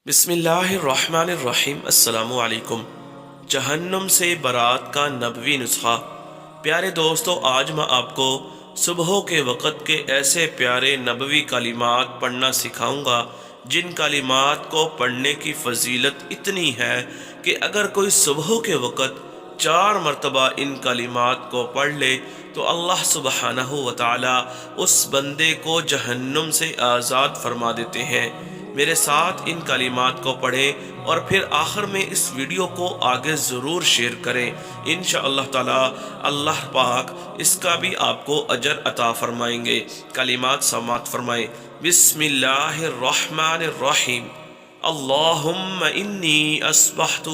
बिस्मिल्लाहिर्रहमानिर्रहीम। अस्सलाम वालेकुम। जहन्नुम से बरात का नबवी नुस्खा। प्यारे दोस्तों, आज मैं आपको सुबह के वक़्त के ऐसे प्यारे नबवी कलिमात पढ़ना सिखाऊंगा जिन कलिमात को पढ़ने की फजीलत इतनी है कि अगर कोई सुबह के वक़्त 4 मरतबा इन कलिमात को पढ़ ले तो अल्लाह सुब्हानहू व तआला उस बंदे को जहन्नुम से आज़ाद फरमा देते हैं। मेरे साथ इन कलिमात को पढ़ें और फिर आखिर में इस वीडियो को आगे ज़रूर शेयर करें। इंशाअल्लाह ताला अल्लाह पाक इसका भी आपको अजर अता फरमाएंगे। कलिमात समात फरमाएं। बिस्मिल्लाहिर्रहमानिर्रहीम। अल्लाहुम्मा इन्नी अस्बहतु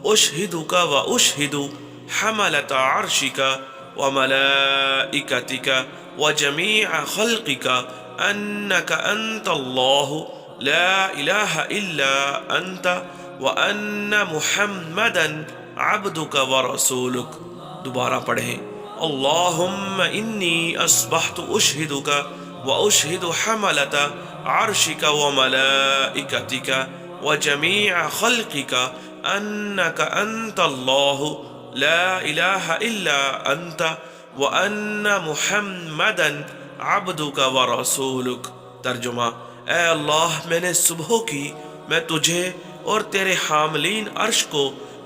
उशहिदुका व उशहिदु हमलत अर्शिका व मलाइकतिका व जमीअ खल्किका अन्नका अंतल्लाहु ला इलाहा इल्ला अंत व अन्न मुहम्मदन अब्दुका व रसूलुक। दोबारा पढ़ें। अल्लाहुम्मा इन्नी अस्बहतु उशहिदुका व उशहिदु हमलता अर्शिका व मलाइकतिका व जमीअ खल्किका अन्नका अंतल्लाहु ला इलाहा इल्ला अंत व अन्न मुहम्मदन अब्दुका व रसूलुक। तर्जुमा: ऐ अल्लाह, मैंने सुबह की मैं तुझे और तेरे हामलीन अर्श को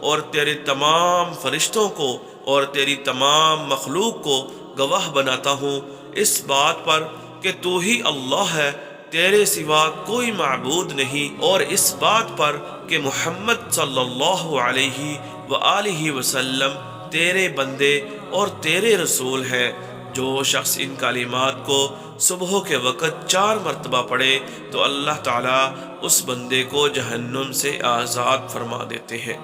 और तेरे तमाम फरिश्तों को और तेरी तमाम मखलूक को गवाह बनाता हूँ इस बात पर कि तू ही अल्लाह है, तेरे सिवा कोई माबूद नहीं, और इस बात पर कि मुहम्मद सल्लल्लाहु अलैहि व आलिहि वसल्लम तेरे बंदे और तेरे रसूल हैं। जो शख्स इन कलिमात को सुबह के वक़्त 4 मरतबा पढ़े तो अल्लाह ताला उस बंदे को जहन्नुम से आज़ाद फरमा देते हैं।